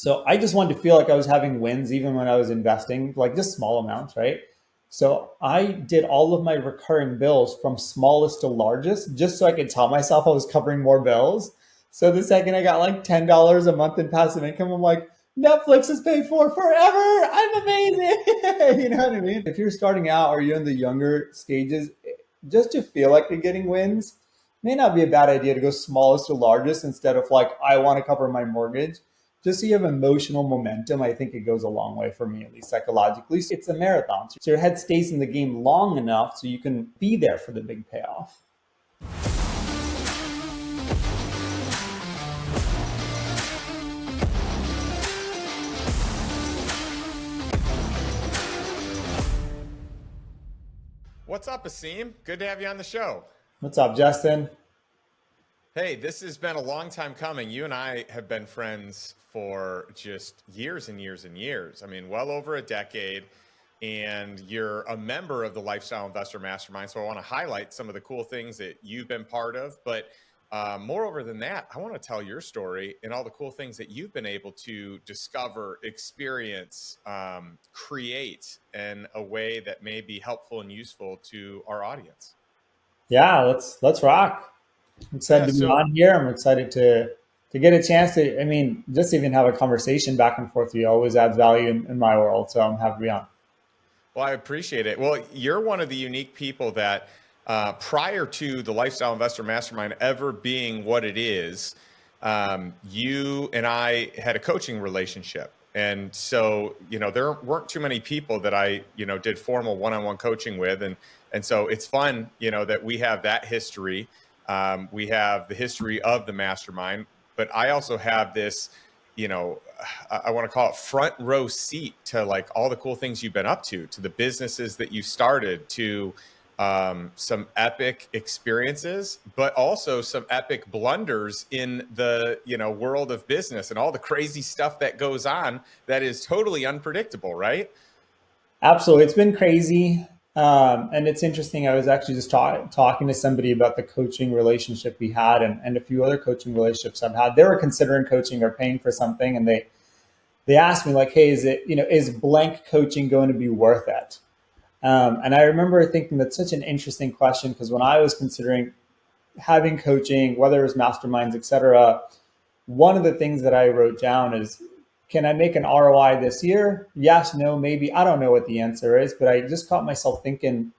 So I just wanted to feel like I was having wins even when I was investing, like just small amounts, right? So I did all of my recurring bills from smallest to largest just so I could tell myself I was covering more bills. So the second I got like $10 a month in passive income, I'm like, Netflix is paid for forever. I'm amazing. You know what I mean? If you're starting out or you're in the younger stages, just to feel like you're getting wins may not be a bad idea to go smallest to largest instead of like, I want to cover my mortgage. Just so you have emotional momentum, I think it goes a long way for me, at least psychologically. So it's a marathon. So your head stays in the game long enough so you can be there for the big payoff. What's up, Asim? Good to have you on the show. What's up, Justin? Hey, this has been a long time coming. You and I have been friends for just years and years and years. I mean, well over a decade. And you're a member of the Lifestyle Investor Mastermind. So I want to highlight some of the cool things that you've been part of. But moreover than that, I want to tell your story and all the cool things that you've been able to discover, experience, create in a way that may be helpful and useful to our audience. Yeah, let's rock. I'm excited Yeah, to be so on here. I'm excited to get a chance to, I mean, just even have a conversation back and forth with you always adds value in my world. So I'm happy to be on. Well, I appreciate it. Well, you're one of the unique people that prior to the Lifestyle Investor Mastermind ever being what it is, you and I had a coaching relationship. And so, there weren't too many people that I, did formal one-on-one coaching with. And so it's fun, that we have that history. We have the history of the mastermind, but I also have this, I want to call it front row seat to like all the cool things you've been up to the businesses that you started, to some epic experiences, but also some epic blunders in the world of business and all the crazy stuff that goes on that is totally unpredictable, right? Absolutely. It's been crazy. And it's interesting. I was actually just talking to somebody about the coaching relationship we had and a few other coaching relationships I've had. They were considering coaching or paying for something. And they asked me like, hey, is blank coaching going to be worth it? And I remember thinking that's such an interesting question because when I was considering having coaching, whether it was masterminds, et cetera, one of the things that I wrote down is, can I make an ROI this year? Yes, no, maybe. I don't know what the answer is, but I just caught myself thinking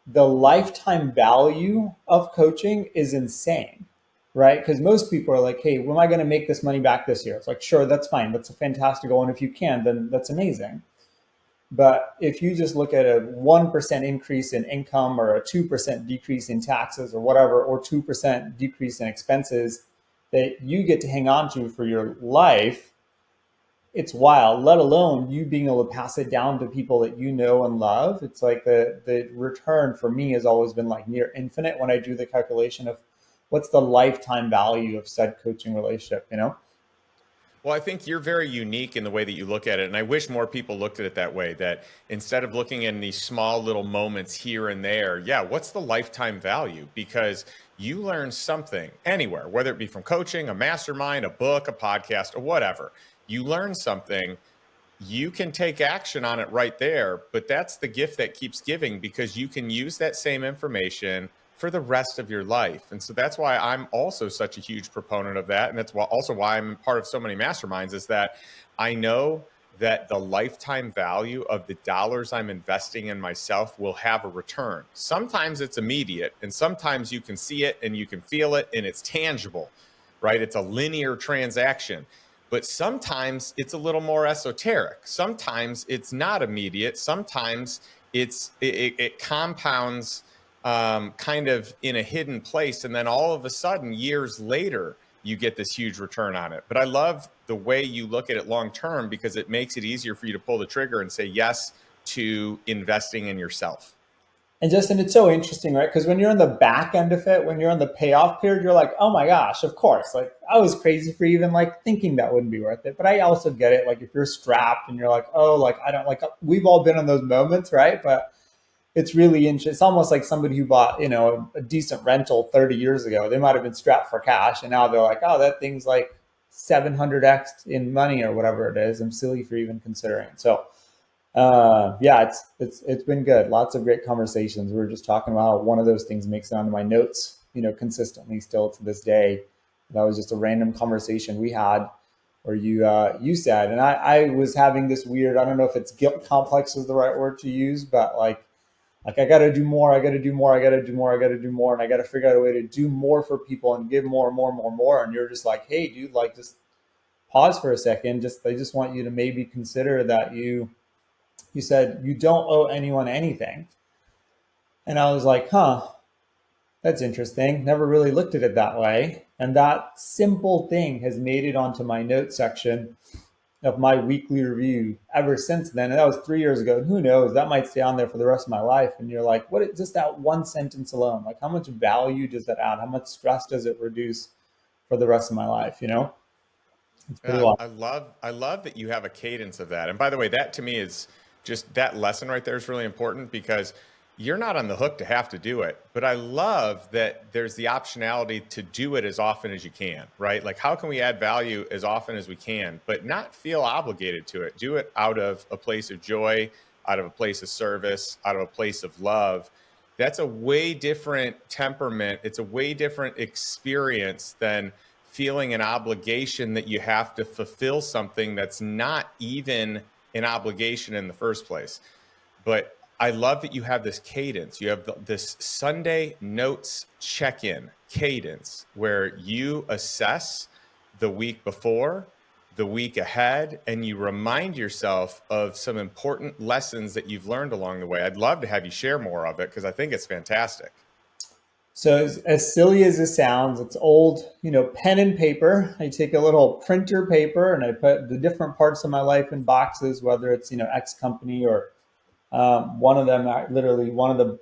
the lifetime value of coaching is insane, right? Because most people are like, hey, when am I going to make this money back this year? It's like, sure, that's fine. That's a fantastic goal. And if you can, then that's amazing. But if you just look at a 1% increase in income or a 2% decrease in taxes or whatever, or 2% decrease in expenses that you get to hang on to for your life, it's wild, let alone you being able to pass it down to people that you know and love. It's like the return for me has always been like near infinite when I do the calculation of what's the lifetime value of said coaching relationship, you know? Well, I think you're very unique in the way that you look at it. And I wish more people looked at it that way, that instead of looking in these small little moments here and there, yeah, what's the lifetime value? Because you learn something anywhere, whether it be from coaching, a mastermind, a book, a podcast, or whatever. You learn something, you can take action on it right there. But that's the gift that keeps giving, because you can use that same information for the rest of your life. And so that's why I'm also such a huge proponent of that. And that's also why I'm part of so many masterminds, is that I know that the lifetime value of the dollars I'm investing in myself will have a return. Sometimes it's immediate, and sometimes you can see it and you can feel it and it's tangible, right? It's a linear transaction. But sometimes it's a little more esoteric. Sometimes it's not immediate. Sometimes it compounds kind of in a hidden place. And then all of a sudden, years later, you get this huge return on it. But I love the way you look at it long term, because it makes it easier for you to pull the trigger and say yes to investing in yourself. And Justin, it's so interesting, right? Because when you're on the back end of it, when you're on the payoff period, you're like, oh my gosh, of course. Like I was crazy for even like thinking that wouldn't be worth it. But I also get it. Like if you're strapped and you're like, oh, like I don't like, we've all been in those moments, right? But it's really interesting. It's almost like somebody who bought, a decent rental 30 years ago. They might have been strapped for cash, and now they're like, oh, that thing's like 700x in money or whatever it is. I'm silly for even considering it. So yeah, it's been good. Lots of great conversations. We were just talking about how one of those things makes it onto my notes, consistently still to this day. That was just a random conversation we had where you said, and I was having this weird, I don't know if it's guilt complex is the right word to use, but like I got to do more, I got to do more, I got to do more, I got to do more, and I got to figure out a way to do more for people and give more and more and more and more. And you're just like, hey, dude, like just pause for a second. I just want you to maybe consider that you said you don't owe anyone anything. And I was like, huh, that's interesting. Never really looked at it that way. And that simple thing has made it onto my notes section of my weekly review ever since then. And that was 3 years ago. And who knows, that might stay on there for the rest of my life. And you're like, what is just that one sentence alone? Like, how much value does that add? How much stress does it reduce for the rest of my life? It's pretty Yeah, wild. I love that you have a cadence of that. And by the way, that to me is just that lesson right there is really important because you're not on the hook to have to do it. But I love that there's the optionality to do it as often as you can, right? Like how can we add value as often as we can, but not feel obligated to it? Do it out of a place of joy, out of a place of service, out of a place of love. That's a way different temperament. It's a way different experience than feeling an obligation that you have to fulfill something that's not even an obligation in the first place. But I love that you have this cadence. You have this Sunday notes check-in cadence where you assess the week before, the week ahead, and you remind yourself of some important lessons that you've learned along the way. I'd love to have you share more of it because I think it's fantastic. So as silly as it sounds, it's old, pen and paper. I take a little printer paper and I put the different parts of my life in boxes, whether it's, X company or one of them, literally one of the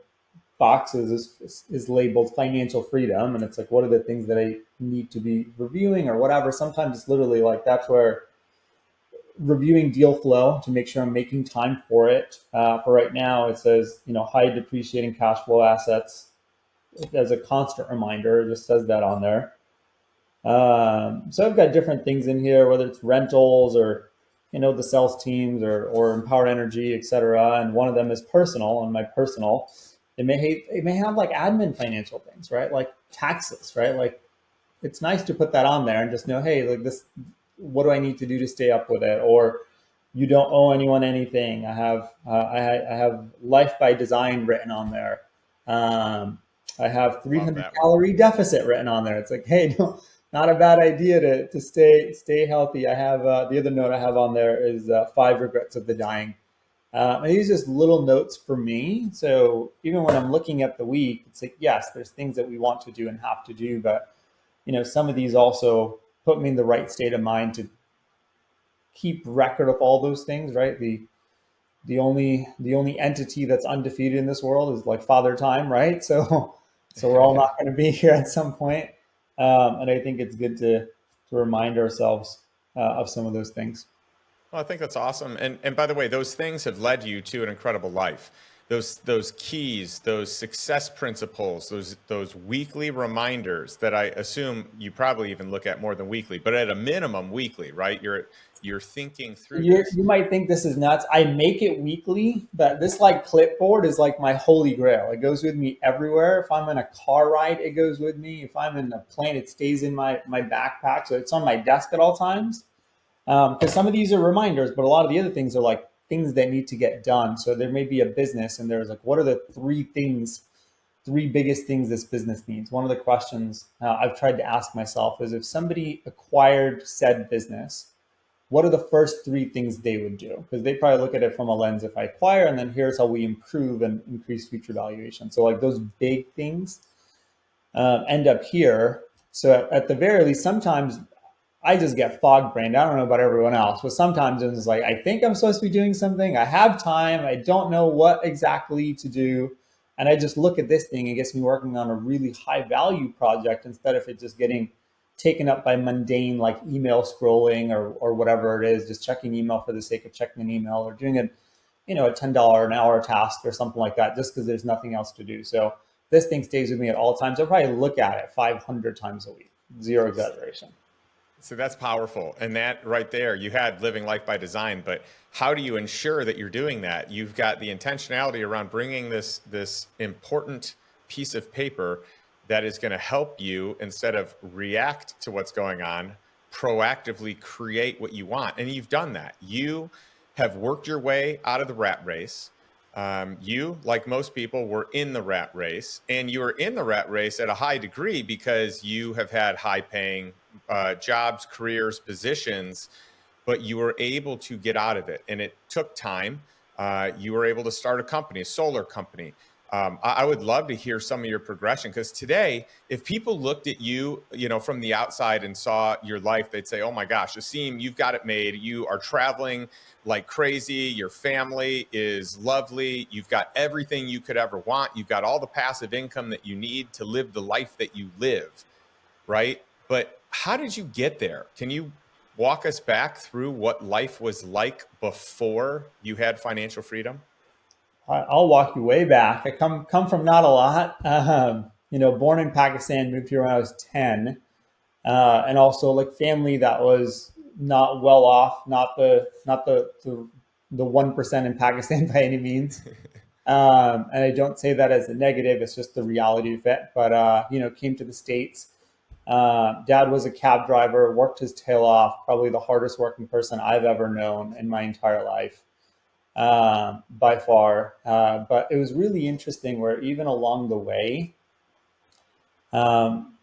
boxes is labeled financial freedom. And it's like, what are the things that I need to be reviewing or whatever. Sometimes it's literally like, that's where reviewing deal flow to make sure I'm making time for it. For right now, it says, high depreciating cash flow assets as a constant reminder. It just says that on there. So I've got different things in here, whether it's rentals or the sales teams or empowered energy, etc. And one of them is personal. On my personal, it may have like admin financial things, right? Like taxes, right? Like it's nice to put that on there and just know, hey, like this, what do I need to do to stay up with it? Or you don't owe anyone anything. I have life by design written on there. I have Love 300 that one. calorie deficit written on there. It's like, hey, no, not a bad idea to stay healthy. I have the other note I have on there is 5 regrets of the dying. And these are just little notes for me. So even when I'm looking at the week, it's like, yes, there's things that we want to do and have to do, but some of these also put me in the right state of mind to keep record of all those things, right? The only entity that's undefeated in this world is like Father Time, right? So we're all Yeah. not going to be here at some point, and I think it's good to remind ourselves of some of those things. Well, I think that's awesome. And by the way, those things have led you to an incredible life. Those keys, those success principles, those weekly reminders that I assume you probably even look at more than weekly, but at a minimum weekly, right? You're thinking through this. You might think this is nuts. I make it weekly, but this like clipboard is like my holy grail. It goes with me everywhere. If I'm in a car ride, it goes with me. If I'm in a plane, it stays in my backpack. So it's on my desk at all times. Because some of these are reminders, but a lot of the other things are like things that need to get done. So there may be a business and there's like, what are the three biggest things this business needs? One of the questions I've tried to ask myself is if somebody acquired said business, what are the first three things they would do? Because they probably look at it from a lens, if I acquire, and then here's how we improve and increase future valuation. So like those big things end up here. So at the very least, sometimes I just get fog brained. I don't know about everyone else, but sometimes it's like, I think I'm supposed to be doing something. I have time. I don't know what exactly to do. And I just look at this thing and gets me working on a really high value project instead of it just getting taken up by mundane like email scrolling or whatever it is, just checking email for the sake of checking an email or doing a $10 an hour task or something like that, just because there's nothing else to do. So this thing stays with me at all times. I'll probably look at it 500 times a week, zero exaggeration. So that's powerful. And that right there, you had living life by design, but how do you ensure that you're doing that? You've got the intentionality around bringing this important piece of paper that is going to help you, instead of react to what's going on, proactively create what you want. And you've done that. You have worked your way out of the rat race. You, like most people, were in the rat race, and you were in the rat race at a high degree because you have had high paying jobs, careers, positions, but you were able to get out of it. And it took time. You were able to start a company, a solar company. I would love to hear some of your progression, because today, if people looked at you, from the outside and saw your life, they'd say, "Oh my gosh, Asim, you've got it made. You are traveling like crazy. Your family is lovely. You've got everything you could ever want. You've got all the passive income that you need to live the life that you live." Right? But how did you get there? Can you walk us back through what life was like before you had financial freedom? I'll walk you way back. I come from not a lot. Born in Pakistan, moved here when I was 10, and also like family that was not well off, not the 1% in Pakistan by any means. And I don't say that as a negative; it's just the reality of it. But came to the States. Dad was a cab driver, worked his tail off, probably the hardest working person I've ever known in my entire life, by far. But it was really interesting where even along the way, um,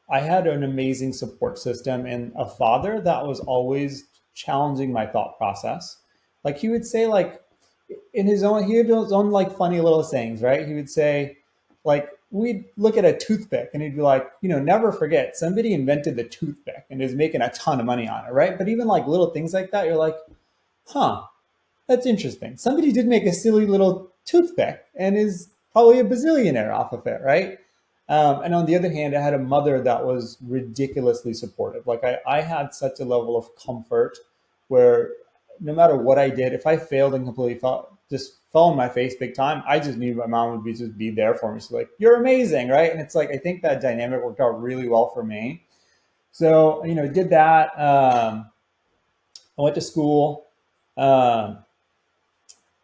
I had an amazing support system and a father that was always challenging my thought process. Like he would say, like he had his own like funny little sayings, right? He would say, like we'd look at a toothpick and he'd be like, never forget somebody invented the toothpick and is making a ton of money on it, right? But even like little things like that, you're like, huh, that's interesting. Somebody did make a silly little toothpick and is probably a bazillionaire off of it, right? And on the other hand, I had a mother that was ridiculously supportive. Like I had such a level of comfort where no matter what I did, if I failed and completely just fell on my face big time, I just knew my mom would just be there for me. She's like, "You're amazing," right? And it's like I think that dynamic worked out really well for me. So did that. I went to school. Um,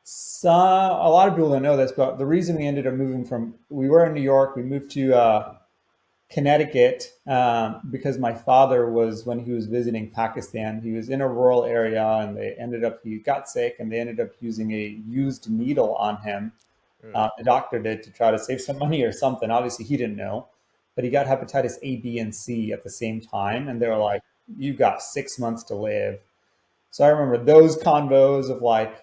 so a lot of people don't know this, but the reason we ended up we were in New York, we moved to Connecticut because my father was, when he was visiting Pakistan, he was in a rural area and he got sick and they ended up using a used needle on him. Ugh. The doctor did to try to save some money or something. Obviously, he didn't know, but he got hepatitis A, B, and C at the same time. And they were like, "You got 6 months to live." So I remember those convos of like,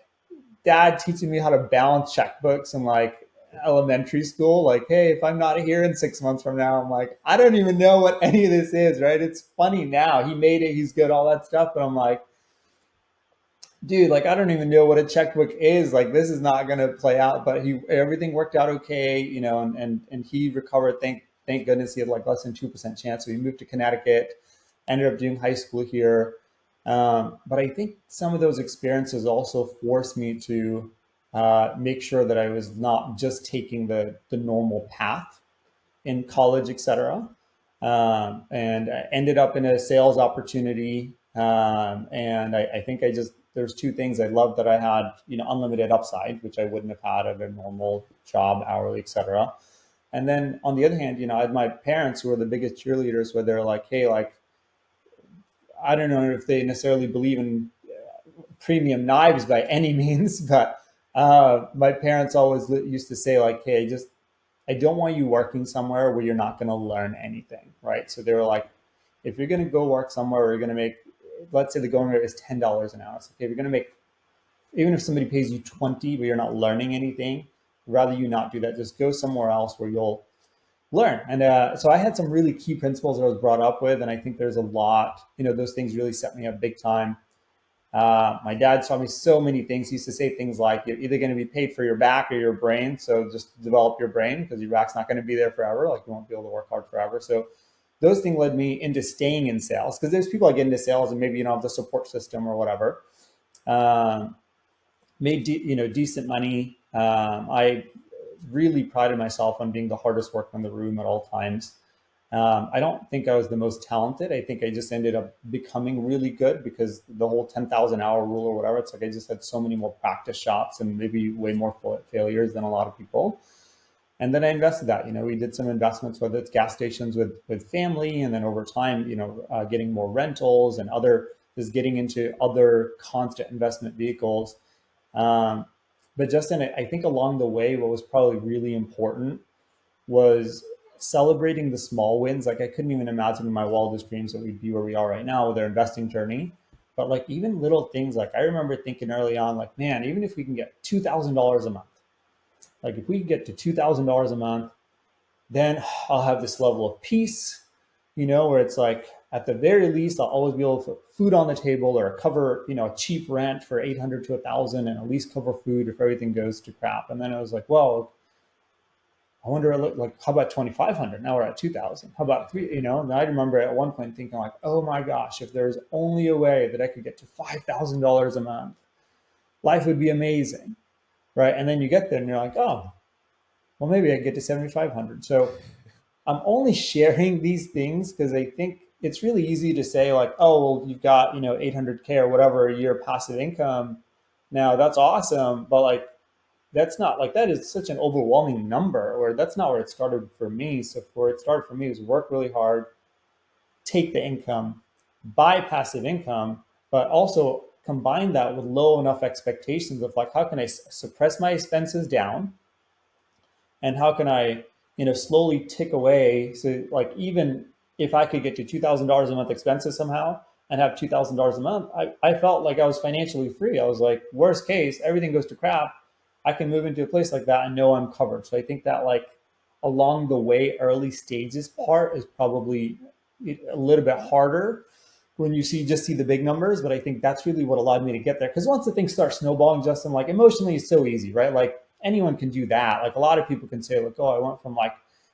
dad teaching me how to balance checkbooks in like elementary school. Like, hey, if I'm not here in 6 months from now, I'm like, I don't even know what any of this is, right? It's funny now. He made it, he's good, all that stuff. But I'm like, dude, like I don't even know what a checkbook is. Like this is not gonna play out. But everything worked out okay, and he recovered. Thank goodness he had like less than 2% chance. So he moved to Connecticut, ended up doing high school here. But I think some of those experiences also forced me to make sure that I was not just taking the normal path in college, etc. And I ended up in a sales opportunity. And I think there's two things I loved that I had, unlimited upside, which I wouldn't have had at a normal job, hourly, etc. And then on the other hand, I had my parents who were the biggest cheerleaders where they're like, hey, like, I don't know if they necessarily believe in premium knives by any means, but my parents always used to say like, "Hey, I don't want you working somewhere where you're not going to learn anything," right? So they were like, "If you're going to go work somewhere where you're going to make, let's say the going rate is $10 an hour, so okay, if you're going to make, even if somebody pays you 20, but you're not learning anything, rather you not do that. Just go somewhere else where you'll learn." And so I had some really key principles that I was brought up with, and I think there's a lot, those things really set me up big time. My dad taught me so many things. He used to say things like, "You're either going to be paid for your back or your brain, so just develop your brain because your back's not going to be there forever. Like you won't be able to work hard forever." So those things led me into staying in sales because there's people that get into sales and maybe you don't have the support system or whatever. Um, Made decent money. I really prided myself on being the hardest worker in the room at all times. I don't think I was the most talented. I think I just ended up becoming really good because the whole 10,000 hour rule or whatever, it's like I just had so many more practice shots and maybe way more failures than a lot of people. And then I invested that. We did some investments, whether it's gas stations with family, and then over time, getting more rentals and other just getting into other constant investment vehicles. Um, but Justin, I think along the way, what was probably really important was celebrating the small wins. Like I couldn't even imagine in my wildest dreams that we'd be where we are right now with our investing journey. But like even little things, like I remember thinking early on, like, man, even if we can get $2,000 a month, like if we can get to $2,000 a month, then I'll have this level of peace, where it's like at the very least, I'll always be able to put food on the table or cover, a cheap rent for 800 to 1,000 and at least cover food if everything goes to crap. And then I was like, well, I wonder, like, how about 2,500? Now we're at 2,000. How about three? And I remember at one point thinking, like, oh my gosh, if there's only a way that I could get to $5,000 a month, life would be amazing, right? And then you get there and you're like, oh, well, maybe I get to 7,500. So I'm only sharing these things because I think it's really easy to say, like, oh, well, you've got 800K or whatever a year passive income. Now that's awesome, but like that's not like that is such an overwhelming number, or that's not where it started for me. So where it started for me was work really hard, take the income, buy passive income, but also combine that with low enough expectations of like how can I suppress my expenses down, and how can I slowly tick away. So like even if I could get to $2,000 a month expenses somehow and have $2,000 a month, I felt like I was financially free. I was like, worst case, everything goes to crap, I can move into a place like that and know I'm covered. So I think that like along the way, early stages part is probably a little bit harder when you see the big numbers. But I think that's really what allowed me to get there. Because once the things start snowballing, Justin, like emotionally, it's so easy, right? Like anyone can do that. Like a lot of people can say, like, oh, I went from like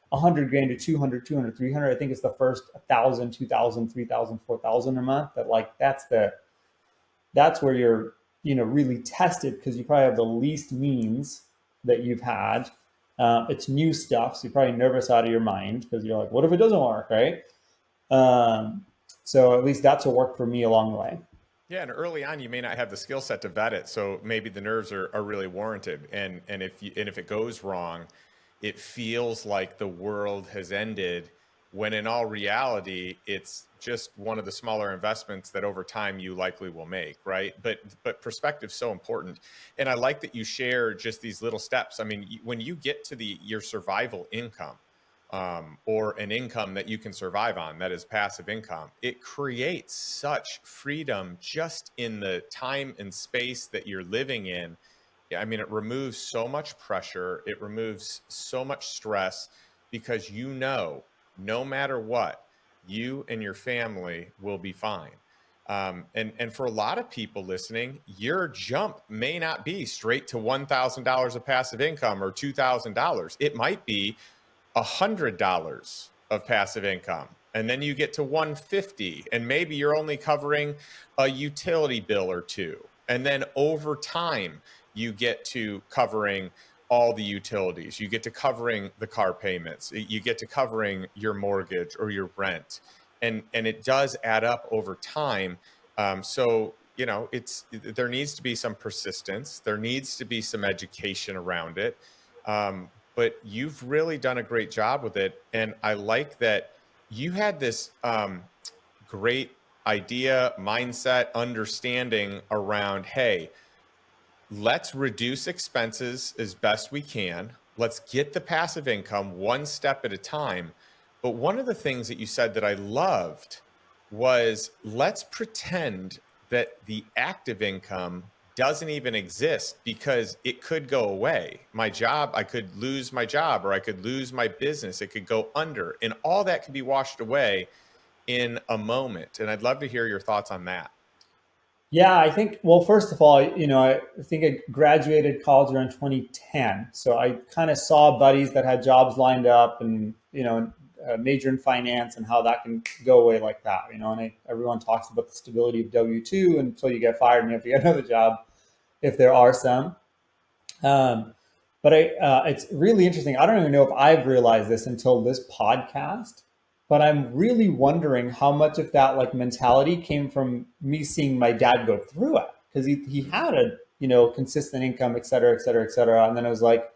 100 grand to 200, 200, 300. I think it's the first 1,000, 2,000, 3,000, 4,000 a month. That like that's where you're really tested because you probably have the least means that you've had. It's new stuff, so you're probably nervous out of your mind because you're like, what if it doesn't work, right? Um, so at least that's what worked for me along the way. Yeah, and early on, you may not have the skill set to vet it, so maybe the nerves are really warranted. And if it goes wrong, it feels like the world has ended, when in all reality, it's just one of the smaller investments that over time you likely will make, right? But perspective's so important, and I like that you share just these little steps. I mean, when you get to your survival income, or an income that you can survive on, that is passive income, it creates such freedom just in the time and space that you're living in. I mean, it removes so much pressure, it removes so much stress, because no matter what, you and your family will be fine. And for a lot of people listening, your jump may not be straight to $1,000 of passive income or $2,000. It might be $100 of passive income, and then you get to 150, and maybe you're only covering a utility bill or two, and then over time you get to covering all the utilities, you get to covering the car payments, you get to covering your mortgage or your rent, and it does add up over time. So there needs to be some persistence, there needs to be some education around it. But you've really done a great job with it. And I like that you had this great idea, mindset, understanding around, hey, let's reduce expenses as best we can. Let's get the passive income one step at a time. But one of the things that you said that I loved was, let's pretend that the active income doesn't even exist, because it could go away. I could lose my job, or I could lose my business. It could go under, and all that could be washed away in a moment. And I'd love to hear your thoughts on that. Yeah, I think, well, first of all, I think I graduated college around 2010. So I kind of saw buddies that had jobs lined up and, major in finance and how that can go away like that, and everyone talks about the stability of W-2 until you get fired and you have to get another job if there are some. Um, but it's really interesting. I don't even know if I've realized this until this podcast, but I'm really wondering how much of that like mentality came from me seeing my dad go through it, because he had a, consistent income, et cetera, et cetera, et cetera. And then I was like,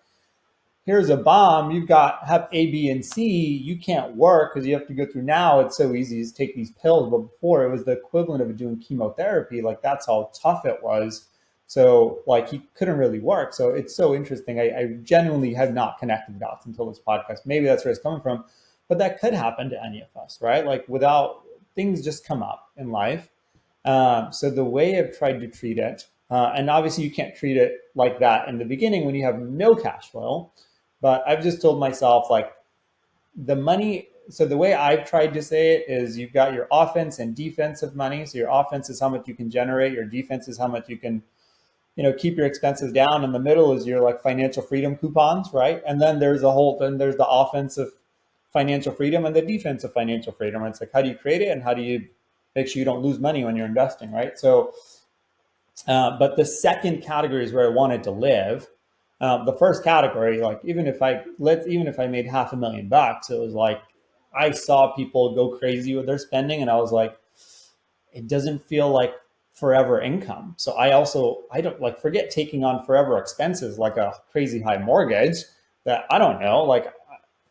here's a bomb. You've got have A, B, and C. You can't work because you have to go through. Now it's so easy to take these pills, but before it was the equivalent of doing chemotherapy. Like that's how tough it was. So like he couldn't really work. So it's so interesting. I genuinely have not connected dots until this podcast. Maybe that's where it's coming from, but that could happen to any of us, right? Like without things just come up in life. So the way I've tried to treat it, and obviously you can't treat it like that in the beginning when you have no cash flow, but I've just told myself like the money. So the way I've tried to say it is you've got your offense and defensive money. So your offense is how much you can generate. Your defense is how much you can, keep your expenses down. In the middle is your like financial freedom coupons, right? And then there's the offensive financial freedom and the defensive financial freedom. It's like, how do you create it and how do you make sure you don't lose money when you're investing, right? So, but the second category is where I wanted to live. The first category, like even if I made $500,000, it was like I saw people go crazy with their spending, and I was like, it doesn't feel like forever income. So I don't like forget taking on forever expenses like a crazy high mortgage that I don't know. Like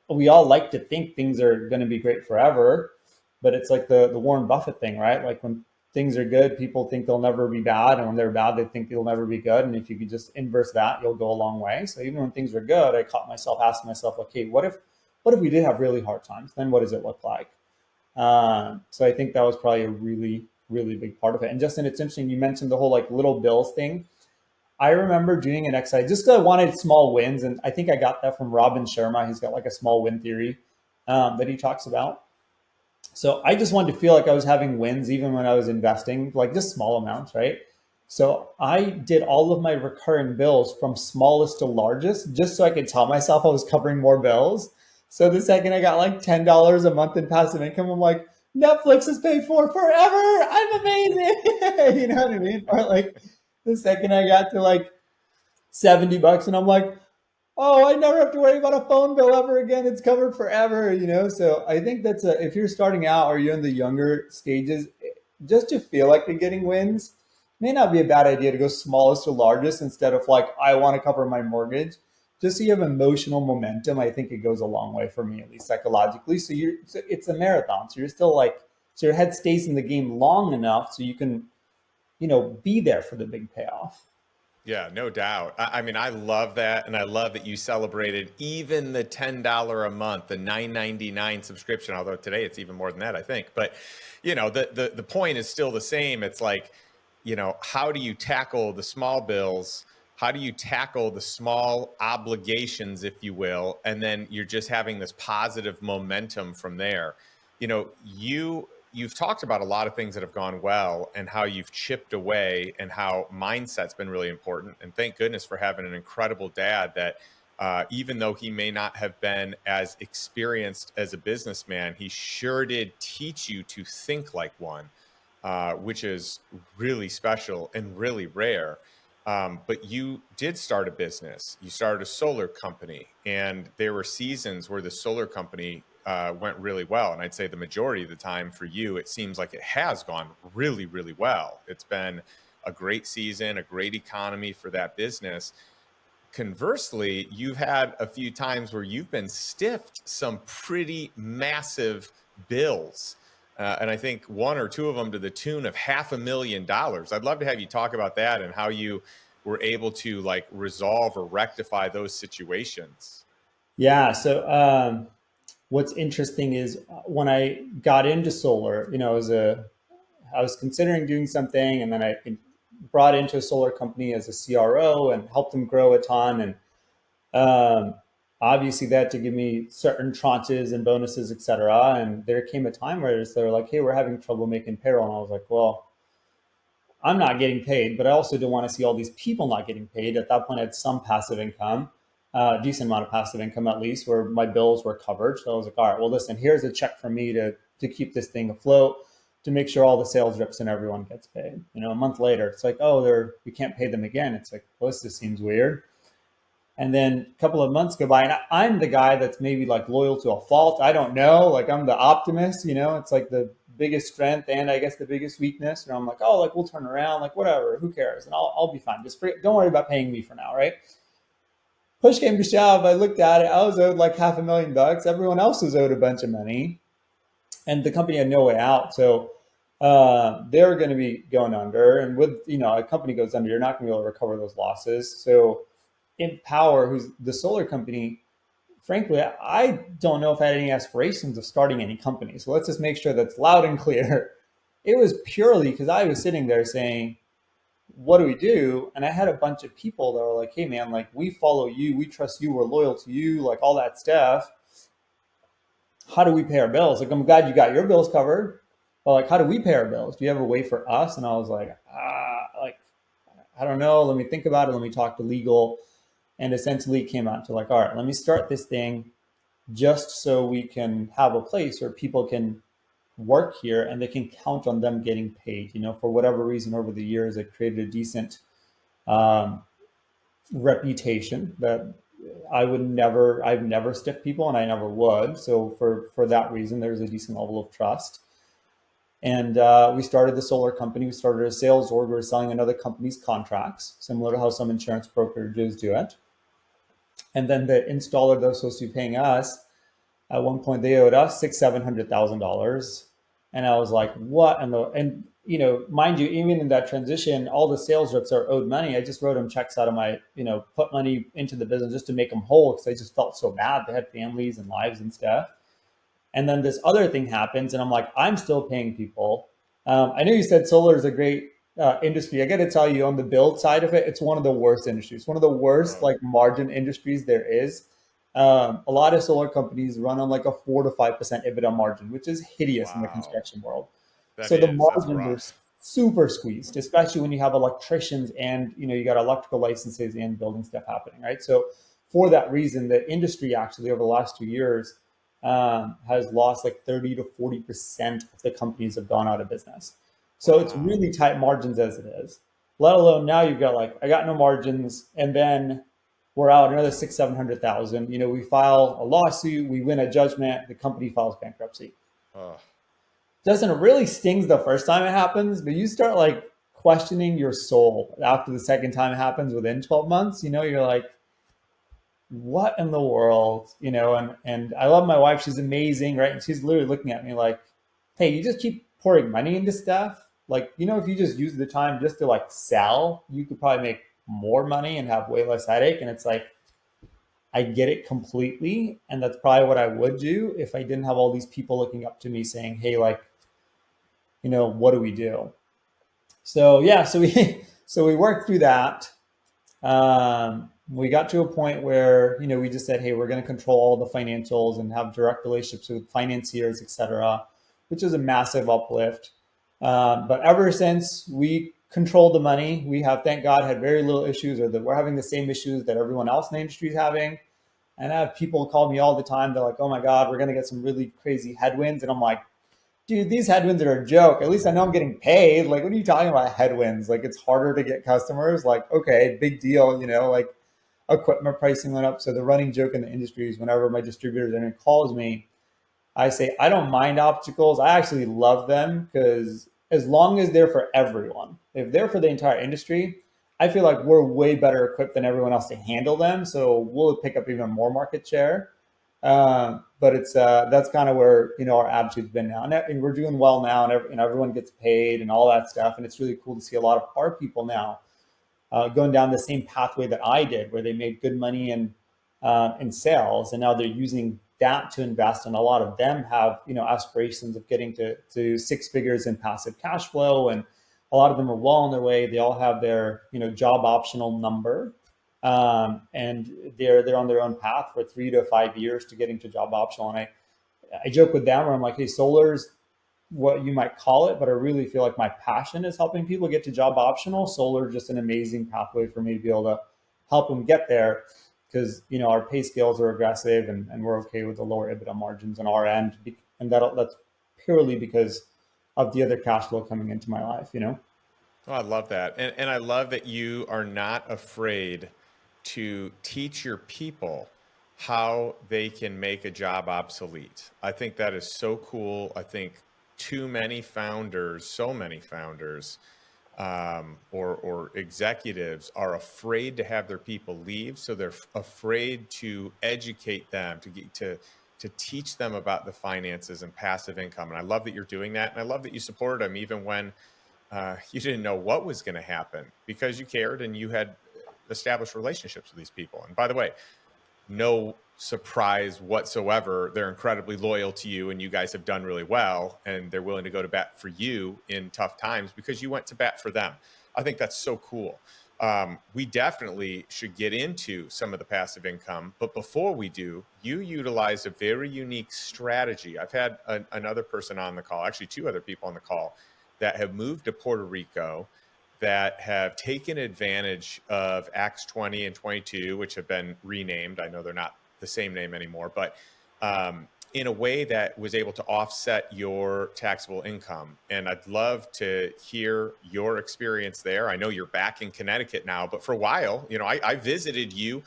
we all like to think things are going to be great forever, but it's like the Warren Buffett thing, right? Like when things are good, people think they'll never be bad, and when they're bad, they think they'll never be good. And if you could just inverse that, you'll go a long way. So even when things are good, I caught myself asking myself, okay, what if we did have really hard times? Then what does it look like? So I think that was probably a really, really big part of it. And Justin, it's interesting. You mentioned the whole like little bills thing. I remember doing an exercise just because I wanted small wins. And I think I got that from Robin Sharma. He's got like a small win theory that he talks about. So I just wanted to feel like I was having wins even when I was investing, like just small amounts, right? So I did all of my recurring bills from smallest to largest just so I could tell myself I was covering more bills. So the second I got like $10 a month in passive income, I'm like, Netflix is paid for forever. I'm amazing. You know what I mean? Or like the second I got to like $70 and I'm like, oh, I never have to worry about a phone bill ever again. It's covered forever. So I think if you're starting out or you're in the younger stages, just to feel like you're getting wins may not be a bad idea to go smallest to largest instead of like, I want to cover my mortgage. Just so you have emotional momentum, I think it goes a long way for me, at least psychologically. It's a marathon. So you're still like, so your head stays in the game long enough so you can, be there for the big payoff. Yeah, no doubt. I mean, I love that, and I love that you celebrated even the $10 a month, the $9.99 subscription. Although today it's even more than that, I think. But the point is still the same. It's like, how do you tackle the small bills? How do you tackle the small obligations, if you will? And then you're just having this positive momentum from there. You've talked about a lot of things that have gone well and how you've chipped away and how mindset's been really important. And thank goodness for having an incredible dad that even though he may not have been as experienced as a businessman, he sure did teach you to think like one, which is really special and really rare. But you did start a business. You started a solar company, and there were seasons where the solar company went really well. And I'd say the majority of the time for you, it seems like it has gone really, really well. It's been a great season, a great economy for that business. Conversely, you've had a few times where you've been stiffed some pretty massive bills. And I think one or two of them to the tune of $500,000. I'd love to have you talk about that and how you were able to like resolve or rectify those situations. Yeah. So what's interesting is when I got into solar, I was considering doing something, and then I brought into a solar company as a CRO and helped them grow a ton. And um, obviously, that to give me certain tranches and bonuses, et cetera. And there came a time where they're like, "Hey, we're having trouble making payroll," and I was like, "Well, I'm not getting paid, but I also don't want to see all these people not getting paid." At that point, I had some passive income, a decent amount of passive income at least, where my bills were covered. So I was like, all right, well, listen, here's a check for me to keep this thing afloat, to make sure all the sales reps and everyone gets paid. A month later, it's like, oh, we can't pay them again. It's like, well, this just seems weird. And then a couple of months go by, and I'm the guy that's maybe like loyal to a fault. I don't know. Like I'm the optimist, it's like the biggest strength and I guess the biggest weakness. And I'm like, oh, like we'll turn around, like whatever, who cares? And I'll be fine. Just forget, don't worry about paying me for now, right? Push came to shove. I looked at it. I was owed like $500,000. Everyone else was owed a bunch of money, and the company had no way out. So they're going to be going under. And with a company goes under, you're not going to be able to recover those losses. So Empower, who's the solar company, frankly, I don't know if I had any aspirations of starting any company. So let's just make sure that's loud and clear. It was purely because I was sitting there saying, what do we do? And I had a bunch of people that were like, hey, man, like we follow you, we trust you, we're loyal to you, like all that stuff. How do we pay our bills? Like, I'm glad you got your bills covered, but like, how do we pay our bills? Do you have a way for us? And I was like, like, I don't know. Let me think about it. Let me talk to legal. And essentially it came out to like, all right, let me start this thing just so we can have a place where people can work here and they can count on them getting paid. For whatever reason over the years, it created a decent um, reputation that I've never stiffed people and I never would. So for that reason, there's a decent level of trust. And we started the solar company. We started a sales org. We were selling another company's contracts, similar to how some insurance brokerages do it. And then the installer that was supposed to be paying us, at one point they owed us $700,000, and I was like, "What?" And mind you, even in that transition, all the sales reps are owed money. I just wrote them checks out of my, put money into the business just to make them whole because I just felt so bad. They had families and lives and stuff. And then this other thing happens, and I'm like, I'm still paying people. I know you said solar is a great industry. I got to tell you, on the build side of it, it's one of the worst industries, one of the worst Oh, like margin industries there is. A lot of solar companies run on like a 4 to 5% EBITDA margin, which is hideous in the wow. construction world. That So the is, that's margins are rough. super squeezed, especially when you have electricians and you got electrical licenses and building stuff happening, right? So for that reason, the industry actually over the last 2 years has lost like 30 to 40% of the companies have gone out of business. So it's Wow. really tight margins as it is. Let alone now you've got like I got no margins, and then we're out another 600,000, 700,000. We file a lawsuit, we win a judgment, the company files bankruptcy. Oh, Doesn't really stings the first time it happens, but you start like questioning your soul after the second time it happens within 12 months. You're like, what in the world? And I love my wife, she's amazing, right? And she's literally looking at me like, hey, you just keep pouring money into stuff. Like, if you just use the time just to like sell, you could probably make more money and have way less headache. And it's like, I get it completely. And that's probably what I would do if I didn't have all these people looking up to me saying, hey, like, what do we do? So yeah, so we so we worked through that. We got to a point where we just said, hey, we're going to control all the financials and have direct relationships with financiers, et cetera, which is a massive uplift. But ever since we controlled the money, we have, thank God, had very little issues, or that we're having the same issues that everyone else in the industry is having. And I have people call me all the time. They're like, oh my God, we're going to get some really crazy headwinds. And I'm like, dude, these headwinds are a joke. At least I know I'm getting paid. Like, what are you talking about headwinds? Like, it's harder to get customers. Like, okay, big deal. Like equipment pricing went up. So the running joke in the industry is whenever my distributor then calls me, I say, I don't mind obstacles. I actually love them because as long as they're for everyone, if they're for the entire industry, I feel like we're way better equipped than everyone else to handle them. So we'll pick up even more market share. But it's that's kind of where our attitude's been now, and we're doing well now, and everyone gets paid and all that stuff, and it's really cool to see a lot of our people now going down the same pathway that I did, where they made good money in sales, and now they're using that to invest. And a lot of them have aspirations of getting to six figures in passive cash flow, and a lot of them are well on their way. They all have their job optional number, and they're on their own path for 3 to 5 years to getting to job optional. And I joke with them where I'm like, hey, solar's what you might call it, but I really feel like my passion is helping people get to job optional. Solar is just an amazing pathway for me to be able to help them get there, because our pay scales are aggressive, and we're okay with the lower EBITDA margins on our end, and that's purely because of the other cash flow coming into my life. oh, I love that. And I love that you are not afraid to teach your people how they can make a job obsolete. I think that is so cool. I think too many founders, so many founders, or executives are afraid to have their people leave, so they're afraid to educate them, to teach them about the finances and passive income. And I love that you're doing that, and I love that you supported them even when you didn't know what was going to happen, because you cared and you had established relationships with these people. And by the way, no surprise whatsoever, they're incredibly loyal to you, and you guys have done really well, and they're willing to go to bat for you in tough times because you went to bat for them. I think that's so cool. We definitely should get into some of the passive income, but before we do, you utilize a very unique strategy. I've had another person on the call, actually two other people on the call, that have moved to Puerto Rico, that have taken advantage of Acts 20 and 22, which have been renamed. I know they're not the same name anymore, but in a way that was able to offset your taxable income. And I'd love to hear your experience there. I know you're back in Connecticut now, but for a while, I visited you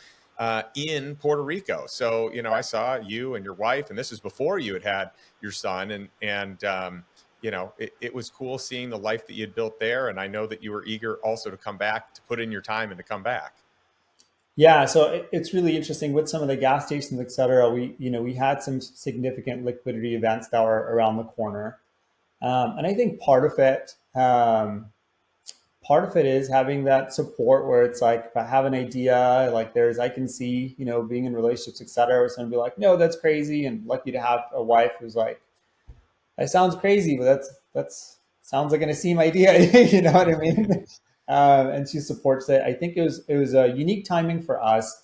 in Puerto Rico. So, I saw you and your wife, and this is before you had your son, and it was cool seeing the life that you had built there. And I know that you were eager also to come back, to put in your time and to come back. Yeah, so it's really interesting with some of the gas stations, et cetera. We had some significant liquidity events that were around the corner, and I think part of it is having that support where it's like, if I have an idea, like I can see, being in relationships, et cetera, where someone be like, no, that's crazy, and lucky to have a wife who's like, that sounds crazy, but that's sounds like an Asim idea. You know what I mean? And she supports it. I think it was a unique timing for us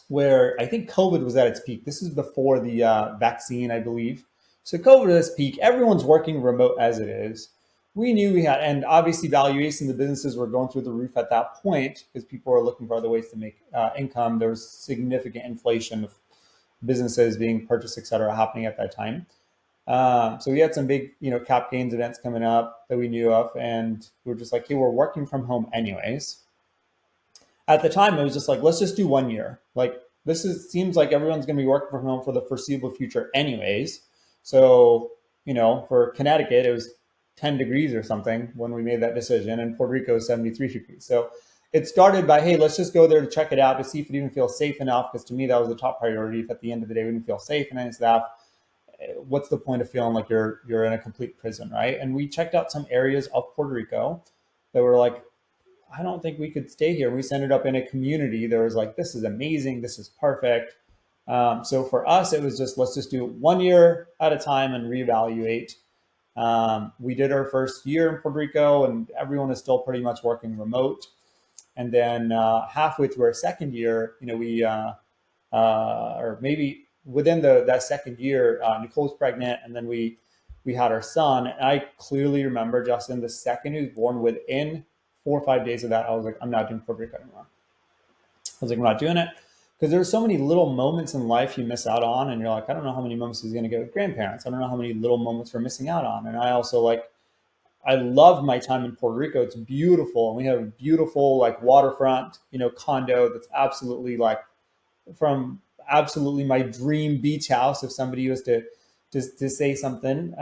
where I think COVID was at its peak. This is before the vaccine, I believe. So COVID at its peak. Everyone's working remote as it is. We knew we had, and obviously valuation of the businesses were going through the roof at that point because people were looking for other ways to make income. There was significant inflation of businesses being purchased, et cetera, happening at that time. So we had some big, cap gains events coming up that we knew of, and we were just like, hey, we're working from home anyways. At the time, it was just like, let's just do 1 year. Like seems like everyone's going to be working from home for the foreseeable future anyways. So, for Connecticut, it was 10 degrees or something when we made that decision, and Puerto Rico is 73 degrees. So it started by, hey, let's just go there to check it out to see if it even feels safe enough. Because to me, that was the top priority. If at the end of the day we didn't feel safe and any staff, what's the point of feeling like you're in a complete prison, right? And we checked out some areas of Puerto Rico that were like, I don't think we could stay here. We ended up in a community that was like, this is amazing, this is perfect. So for us, it was just, let's just do 1 year at a time and reevaluate. We did our first year in Puerto Rico, and everyone is still pretty much working remote. And then halfway through our second year, or maybe within that second year, Nicole's pregnant, and then we had our son. And I clearly remember, Justin, the second he was born, within 4 or 5 days of that, I was like, I'm not doing Puerto Rico anymore. I was like, I'm not doing it, because there's so many little moments in life you miss out on, and you're like, I don't know how many moments he's going to get with grandparents. I don't know how many little moments we're missing out on. And I also I love my time in Puerto Rico. It's beautiful, and we have a beautiful waterfront, condo that's absolutely from absolutely my dream beach house. If somebody was to say something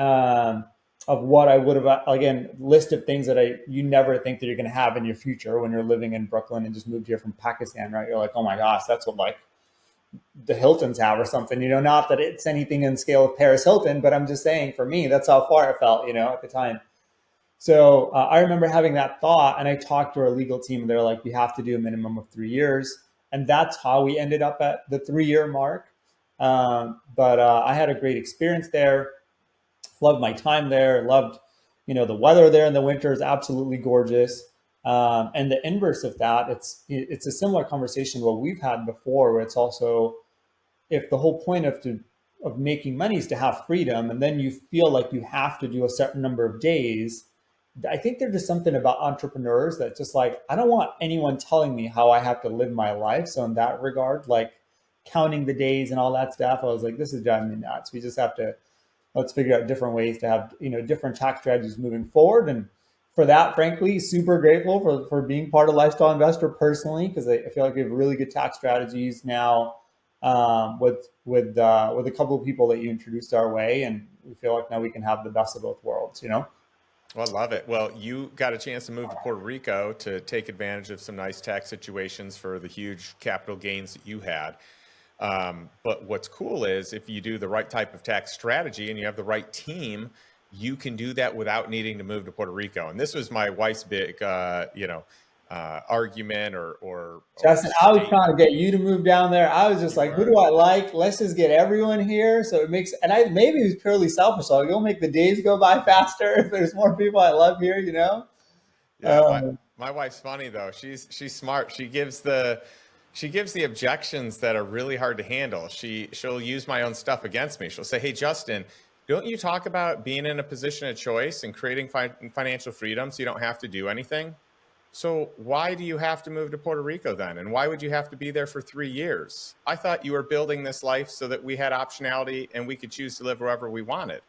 of what I would have, again, list of things that you never think that you're going to have in your future when you're living in Brooklyn and just moved here from Pakistan, right? You're like, oh my gosh, that's what the Hiltons have or something, not that it's anything in scale of Paris Hilton, but I'm just saying, for me, that's how far it felt, at the time. So I remember having that thought, and I talked to our legal team, and they're like, you have to do a minimum of 3 years. And that's how we ended up at the 3 year mark. But I had a great experience there. Loved my time there. Loved, the weather there in the winter is absolutely gorgeous. And the inverse of that, it's a similar conversation what we've had before, where it's also, if the whole point of making money is to have freedom, and then you feel like you have to do a certain number of days, I think there's just something about entrepreneurs that just I don't want anyone telling me how I have to live my life. So in that regard, counting the days and all that stuff, I was like, this is driving me nuts. We just have to, let's figure out different ways to have, different tax strategies moving forward. And for that, frankly, super grateful for being part of Lifestyle Investor personally, because I feel like we have really good tax strategies now, with a couple of people that you introduced our way, and we feel like now we can have the best of both worlds. You know. Well, I love it. Well, you got a chance to move to Puerto Rico to take advantage of some nice tax situations for the huge capital gains that you had. But what's cool is if you do the right type of tax strategy and you have the right team, you can do that without needing to move to Puerto Rico. And this was my wife's big, argument or Justin, I was trying to statement. get you to move down there. I was just You like, who were, do I like? Let's just get everyone here. So it makes, and I maybe it was purely selfish. So you'll make the days go by faster if there's more people I love here, you know? yeah. My Um, my wife's funny though. She's smart. She gives the objections that are really hard to handle. She'll use my own stuff against me. She'll say, "Hey, Justin, don't you talk about being in a position of choice and creating financial freedom so you don't have to do anything? So why do you have to move to Puerto Rico then? And why would you have to be there for 3 years? I thought you were building this life so that we had optionality and we could choose to live wherever we wanted."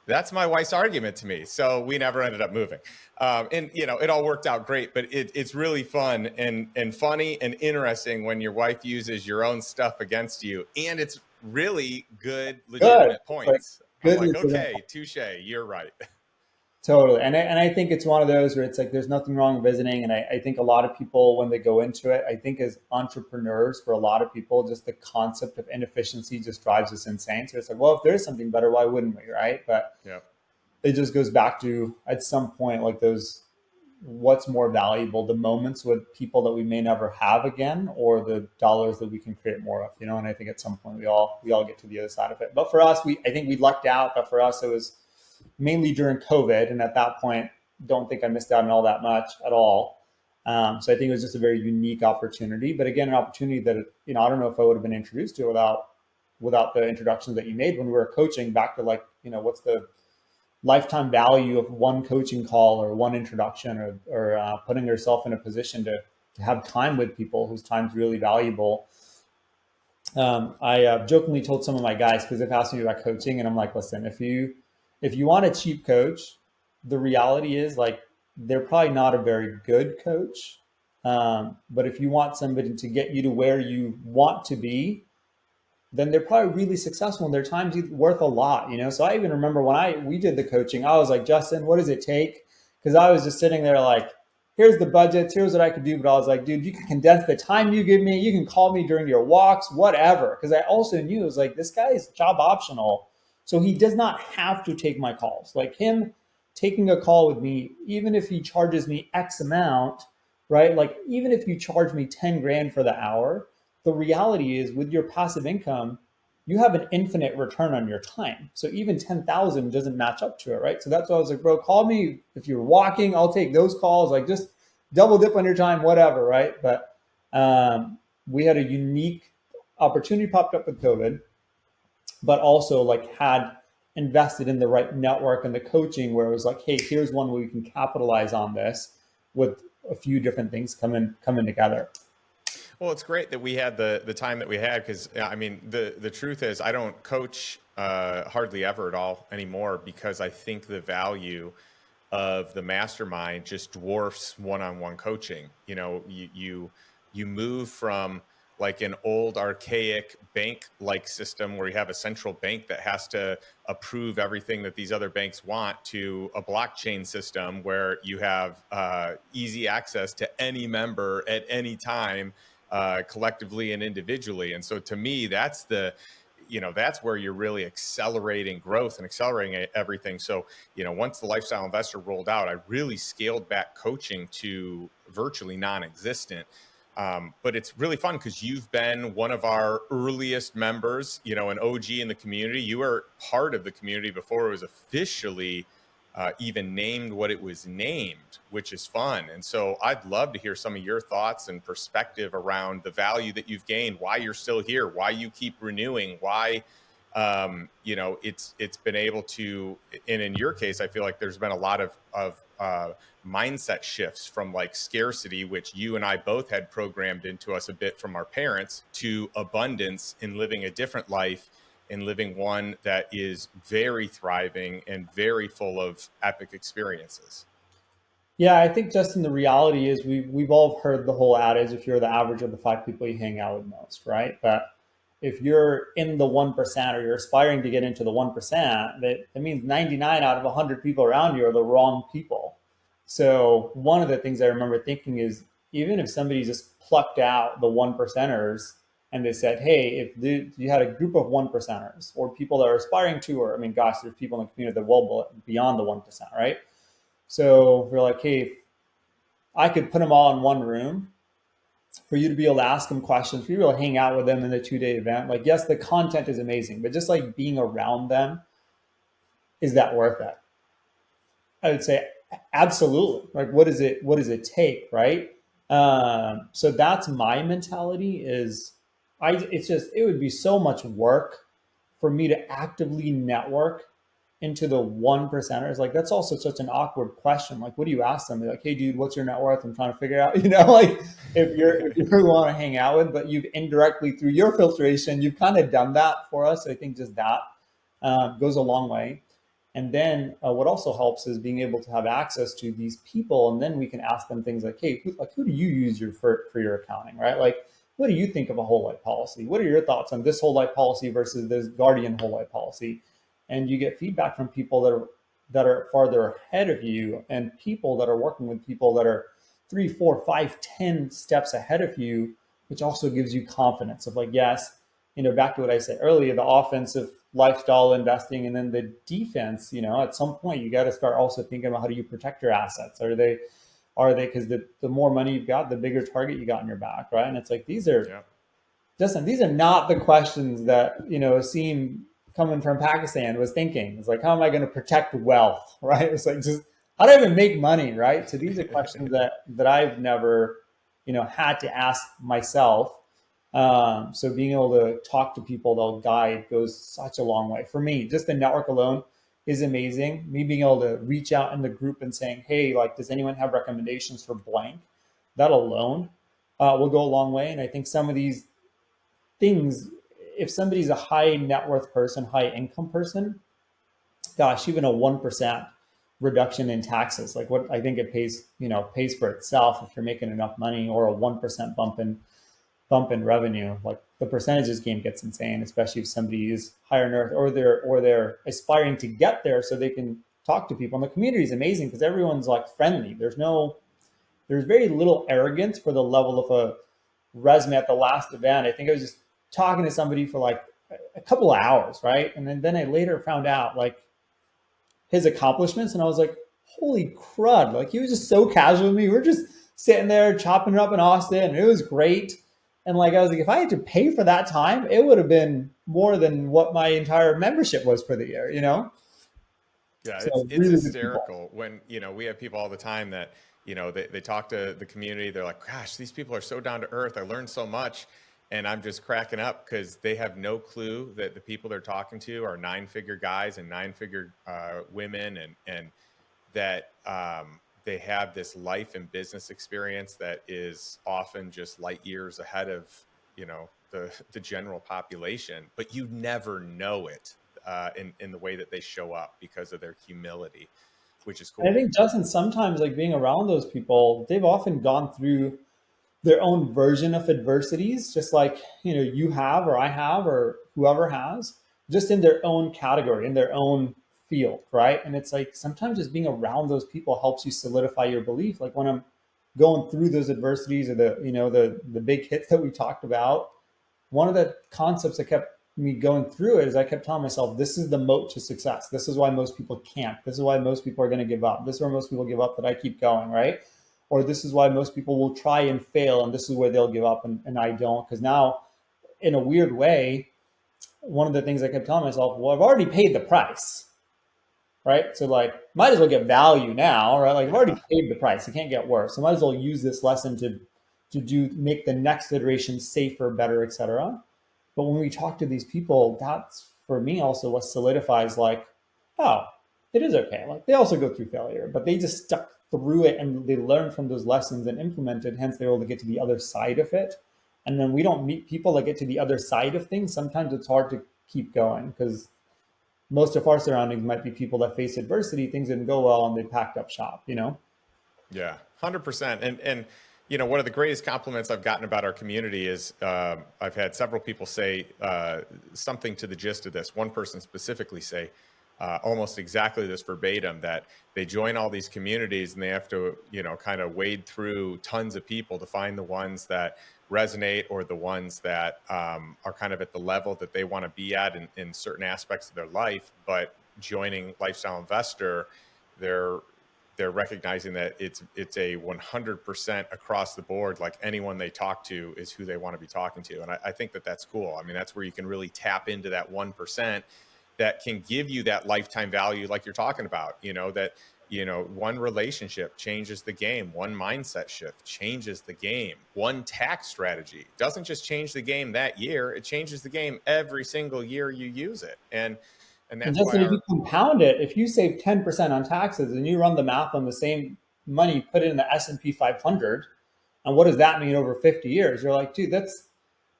That's my wife's argument to me. So we never ended up moving. And it all worked out great, but it's really fun and funny and interesting when your wife uses your own stuff against you. And it's really good, Good. legitimate It's like points. I'm good like, legitimate. okay, touche, you're right. Totally. And I think it's one of those where it's like there's nothing wrong with visiting. And I think a lot of people, when they go into it, I think as entrepreneurs, for a lot of people, just the concept of inefficiency just drives us insane. So it's like, well, if there's something better, why wouldn't we? Right. But Yep. it just goes back to at some point, like those, what's more valuable, the moments with people that we may never have again, or the dollars that we can create more of, you know. And I think at some point we all get to the other side of it. But for us, I think we lucked out. But for us, it was mainly during COVID, and at that point, don't think I missed out on all that much at all. So I think it was just a very unique opportunity. But again, an opportunity that, I don't know if I would have been introduced to without the introductions that you made when we were coaching. Back to, like, what's the lifetime value of one coaching call or one introduction, or putting yourself in a position to have time with people whose time's really valuable. I jokingly told some of my guys, because they've asked me about coaching, and I'm like, listen, if you want a cheap coach, the reality is, like, they're probably not a very good coach. But if you want somebody to get you to where you want to be, then they're probably really successful, and their time's worth a lot, you know? So I even remember when we did the coaching, I was like, Justin, what does it take? Because I was just sitting there like, here's the budgets, here's what I could do. But I was like, dude, you can condense the time you give me. You can call me during your walks, whatever. Because I also knew it was like, this guy is job optional. So he does not have to take my calls. Like, him taking a call with me, even if he charges me X amount, right? Like, even if you charge me 10 grand for the hour, the reality is, with your passive income, you have an infinite return on your time. So even 10,000 doesn't match up to it, right? So that's why I was like, bro, call me if you're walking. I'll take those calls. Like, just double dip on your time, whatever, right? But we had a unique opportunity popped up with COVID, but also, like, had invested in the right network and the coaching, where it was like, hey, here's one where we can capitalize on this with a few different things coming together. Well, it's great that we had the time that we had because I mean the truth is I don't coach hardly ever at all anymore because I think the value of the mastermind just dwarfs one-on-one coaching. You move from like an old archaic bank like system where you have a central bank that has to approve everything that these other banks want to a blockchain system where you have easy access to any member at any time, collectively and individually. And so to me, that's where you're really accelerating growth and accelerating everything. So, once the Lifestyle Investor rolled out, I really scaled back coaching to virtually non-existent. But it's really fun because you've been one of our earliest members, an OG in the community. You were part of the community before it was officially even named what it was named, which is fun. And so I'd love to hear some of your thoughts and perspective around the value that you've gained, why you're still here, why you keep renewing, why it's been able to. And in your case, I feel like there's been a lot of mindset shifts from like scarcity, which you and I both had programmed into us a bit from our parents, to abundance in living a different life and living one that is very thriving and very full of epic experiences. Yeah, I think, Justin, the reality is we've all heard the whole adage, if you're the average of the five people you hang out with most, right? But if you're in the 1% or you're aspiring to get into the 1%, that means 99 out of 100 people around you are the wrong people. So one of the things I remember thinking is, even if somebody just plucked out the one percenters and they said, hey, if you had a group of one percenters or people that are aspiring to, or I mean, gosh, there's people in the community that are well beyond the 1%, right? So we're like, hey, I could put them all in one room for you to be able to ask them questions, for you to be able to hang out with them in the 2 day event. Like, yes, the content is amazing, but just like being around them, is that worth it? I would say absolutely. Like, what does it take, right? So that's my mentality. Is it's just, it would be so much work for me to actively network into the one percenters. Like, that's also such an awkward question. Like, what do you ask them? They're like, hey dude, what's your net worth? I'm trying to figure out, like, if you really want to hang out with, but you've indirectly, through your filtration, you've kind of done that for us. I think just that goes a long way. And then what also helps is being able to have access to these people, and then we can ask them things like, "Hey, who do you use for your accounting, right? Like, what do you think of a whole life policy? What are your thoughts on this whole life policy versus this Guardian whole life policy?" And you get feedback from people that are farther ahead of you, and people that are working with people that are 3, 4, 5, 10 steps ahead of you, which also gives you confidence of like, yes, back to what I said earlier, the offensive lifestyle investing, and then the defense, at some point you got to start also thinking about how do you protect your assets. Are they because the more money you've got, the bigger target you got in your back, right? And it's like, these are, Yeah. Justin, these are not the questions that Asim, coming from Pakistan, was thinking. It's like, how am I going to protect wealth, right? It's like, just how do I even make money, right? So these are questions that I've never had to ask myself. So being able to talk to people that'll guide goes such a long way for me. Just the network alone is amazing. Me being able to reach out in the group and saying, hey, like, does anyone have recommendations for blank? That alone will go a long way. And I think some of these things, if somebody's a high net worth person, high income person, gosh, even a 1% reduction in taxes, like what I think it pays for itself if you're making enough money, or a 1% bump in revenue. Like, the percentages game gets insane, especially if somebody is higher net, or they're aspiring to get there so they can talk to people. And the community is amazing because everyone's like friendly. There's very little arrogance for the level of a resume. At the last event, I think I was just talking to somebody for like a couple of hours, right? And then I later found out like his accomplishments, and I was like, holy crud! Like, he was just so casual with me. We're just sitting there chopping it up in Austin, and it was great. And like, I was like, if I had to pay for that time, it would have been more than what my entire membership was for the year. Yeah, So it's really good people. hysterical when, we have people all the time that, they talk to the community. They're like, gosh, these people are so down to earth. I learned so much. And I'm just cracking up because they have no clue that the people they're talking to are 9-figure guys and 9-figure women, and that they have this life and business experience that is often just light years ahead of, the general population, but you never know it in the way that they show up because of their humility, which is And I cool. think, Justin, sometimes like being around those people, they've often gone through their own version of adversities, just like you have, or I have, or whoever has, just in their own category, in their own field, right? And it's like, sometimes just being around those people helps you solidify your belief. Like, when I'm going through those adversities, or the big hits that we talked about, one of the concepts that kept me going through it is I kept telling myself, this is the moat to success. This is why most people can't. This is why most people are going to give up. This is where most people give up, that I keep going, right? Or this is why most people will try and fail, and this is where they'll give up, and I don't. Because now, in a weird way, one of the things I kept telling myself, well, I've already paid the price, right? So like, might as well get value now, right? Like, I've already Yeah. paid the price. It can't get worse. So might as well use this lesson to make the next iteration safer, better, etc. But when we talk to these people, that's for me also what solidifies like, oh, it is okay. Like, they also go through failure, but they just stuck through it, and they learned from those lessons and implemented. Hence, they're able to get to the other side of it. And then we don't meet people that get to the other side of things. Sometimes it's hard to keep going because most of our surroundings might be people that face adversity, things didn't go well, and they packed up shop. Yeah, 100%. And you know, one of the greatest compliments I've gotten about our community is I've had several people say something to the gist of this. One person specifically say almost exactly this verbatim, that they join all these communities and they have to, you know, kind of wade through tons of people to find the ones that resonate, or the ones that are kind of at the level that they want to be at in certain aspects of their life. But joining Lifestyle Investor, they're they're recognizing that it's a 100% across the board. Like anyone they talk to is who they want to be talking to, and I think that that's cool. I mean, that's where you can really tap into that 1% that can give you that lifetime value, like you're talking about. You know that, you know, one relationship changes the game, one mindset shift changes the game, one tax strategy doesn't just change the game that year, it changes the game every single year you use it. And And that's why Justin, if you our compound it, if you save 10% on taxes and you run the math on the same money, put it in the S&P 500, and what does that mean over 50 years? You're like, dude, that's,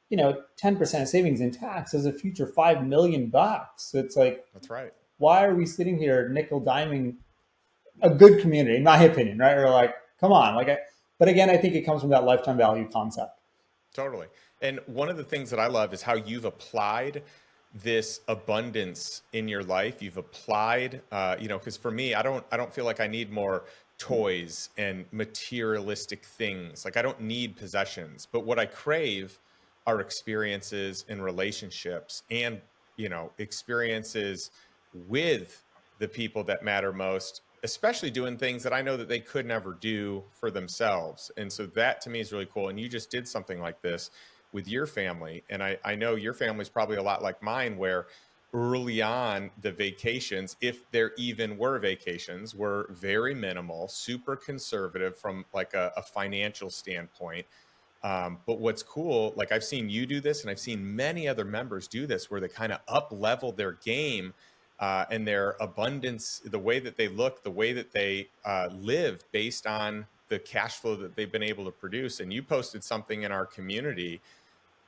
10% savings in tax is a future 5 million bucks. So it's like, that's right. why are we sitting here nickel diming a good community, in my opinion, right? Or like, come on, but again, I think it comes from that lifetime value concept. Totally. And one of the things that I love is how you've applied this abundance in your life. You've applied, you know, because for me, I don't feel like I need more toys and materialistic things. Like I don't need possessions, but what I crave are experiences and relationships, and, you know, experiences with the people that matter most, especially doing things that I know that they could never do for themselves. And so that to me is really cool. And you just did something like this with your family. And I know your family's probably a lot like mine, where early on the vacations, if there even were vacations, were very minimal, super conservative from like a financial standpoint. But what's cool, like I've seen you do this, and I've seen many other members do this, where they kind of up level their game and their abundance, the way that they look, the way that they live based on the cash flow that they've been able to produce. And you posted something in our community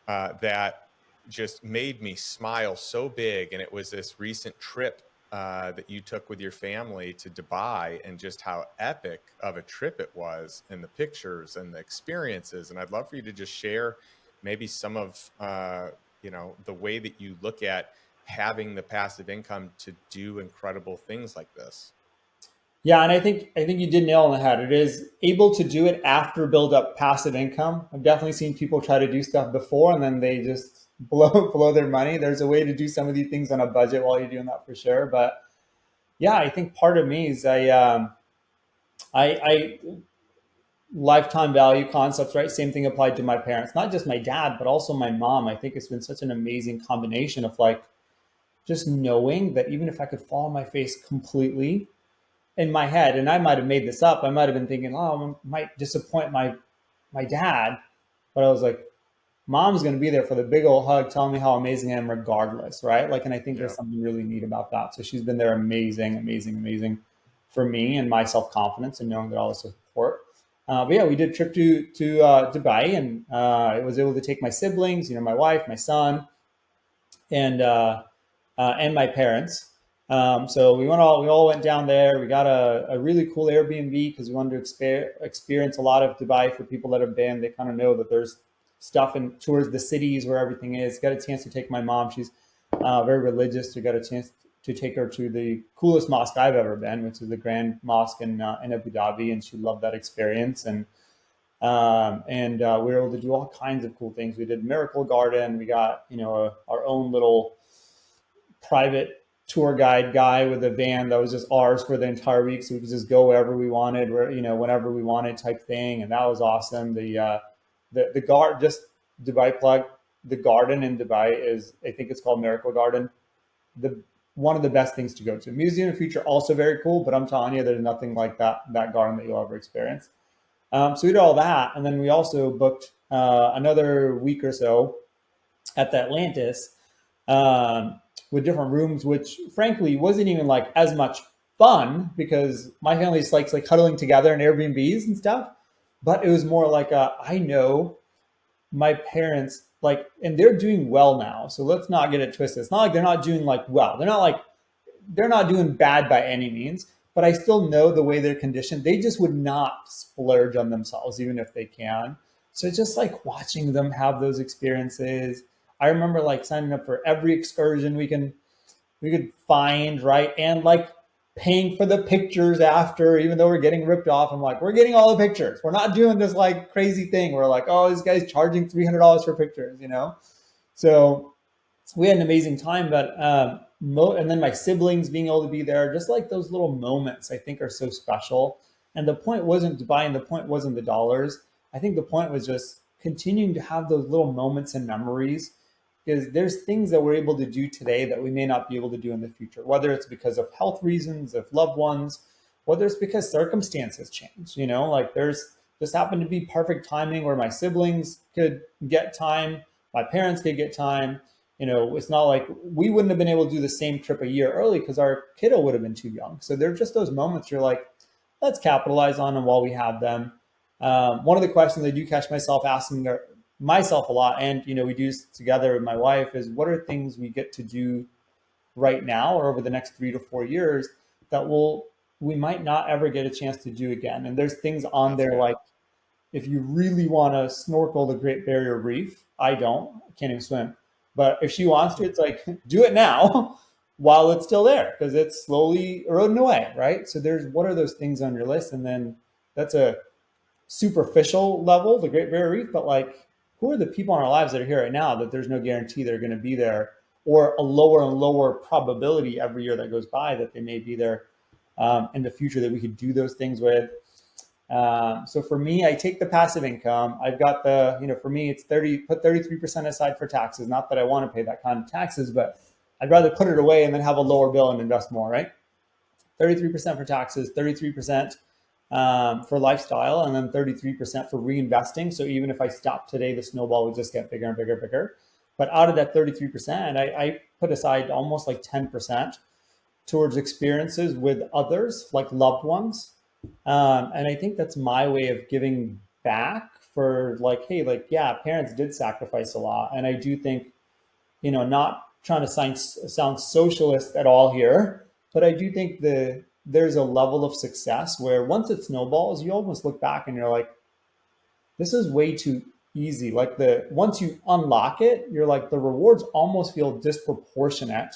that just made me smile so big. And it was this recent trip that you took with your family to Dubai, and just how epic of a trip it was, and the pictures and the experiences. And I'd love for you to just share maybe some of, you know, the way that you look at having the passive income to do incredible things like this. Yeah, and I think you did nail on the head. It is able to do it after build up passive income. I've definitely seen people try to do stuff before and then they just blow their money. There's a way to do some of these things on a budget while you're doing that for sure. But yeah, I think part of me is I lifetime value concepts, right? Same thing applied to my parents, not just my dad, but also my mom. I think it's been such an amazing combination of like just knowing that even if I could fall on my face completely in my head, and I might have made this up, I might have been thinking, oh, I might disappoint my dad, but I was like, mom's going to be there for the big old hug, telling me how amazing I am regardless, right? Like, and I think there's Yeah. something really neat about that. So she's been there, amazing, amazing, amazing for me and my self confidence and knowing that I'll support. But yeah, we did a trip to Dubai, and I was able to take my siblings, my wife, my son, and my parents. So we all went down there. We got a really cool Airbnb because we wanted to experience a lot of Dubai. For people that have been, they kind of know that there's stuff in towards the cities where everything is. Got a chance to take my mom. She's very religious. We got a chance to take her to the coolest mosque I've ever been, which is the Grand Mosque in Abu Dhabi, and she loved that experience. And we were able to do all kinds of cool things. We did Miracle Garden. We got our own little private tour guide guy with a van that was just ours for the entire week, so we could just go wherever we wanted, whenever we wanted, type thing, and that was awesome. The guard just Dubai plug. The garden in Dubai is, I think it's called Miracle Garden. The One of the best things to go to. Museum of the Future also very cool, but I'm telling you, there's nothing like that garden that you'll ever experience. So we did all that, and then we also booked another week or so at the Atlantis with different rooms, which frankly wasn't even like as much fun because my family just likes like huddling together in Airbnbs and stuff. But it was more like I know my parents like, and they're doing well now. So let's not get it twisted. It's not like they're not doing like well. They're not doing bad by any means. but I still know the way they're conditioned. They just would not splurge on themselves, even if they can. So just like watching them have those experiences. I remember like signing up for every excursion we could find, right? And like paying for the pictures after, even though we're getting ripped off. I'm like, we're getting all the pictures. We're not doing this like crazy thing. We're like, oh, this guy's charging $300 for pictures, you know? So we had an amazing time, but and then my siblings being able to be there, just like those little moments, I think are so special. And the point wasn't to buy, and the point wasn't the dollars. I think the point was just continuing to have those little moments and memories, because there's things that we're able to do today that we may not be able to do in the future, whether it's because of health reasons, of loved ones, whether it's because circumstances change. You know, like there's just happened to be perfect timing where my siblings could get time, my parents could get time. You know, it's not like we wouldn't have been able to do the same trip a year early because our kiddo would have been too young. So they're just those moments you're like, let's capitalize on them while we have them. One of the questions I do catch myself asking myself a lot, and you know, we do this together with my wife, is what are things we get to do right now or over the next 3 to 4 years that we might not ever get a chance to do again. And there's things on That's there good. like if you really want to snorkel the Great Barrier Reef, I don't, I can't even swim. But if she wants to, it's like, do it now while it's still there because it's slowly eroding away, right? So there's what are those things on your list? And then that's a superficial level, the Great Barrier Reef, but like, who are the people in our lives that are here right now that there's no guarantee they're going to be there, or a lower and lower probability every year that goes by that they may be there in the future that we could do those things with. So for me, I take the passive income. I've got the, you know, for me, it's 30, put 33% aside for taxes. Not that I want to pay that kind of taxes, but I'd rather put it away and then have a lower bill and invest more, right? 33% for taxes, 33% for lifestyle, and then 33% for reinvesting. So even if I stop today, the snowball would just get bigger and bigger and bigger. But out of that 33%, I put aside almost like 10% towards experiences with others, like loved ones. And I think that's my way of giving back for like, hey, like, yeah, parents did sacrifice a lot. And I do think, you know, not trying to sound socialist at all here, but I do think there's a level of success where once it snowballs, you almost look back and you're like, this is way too easy. Like once you unlock it, you're like the rewards almost feel disproportionate.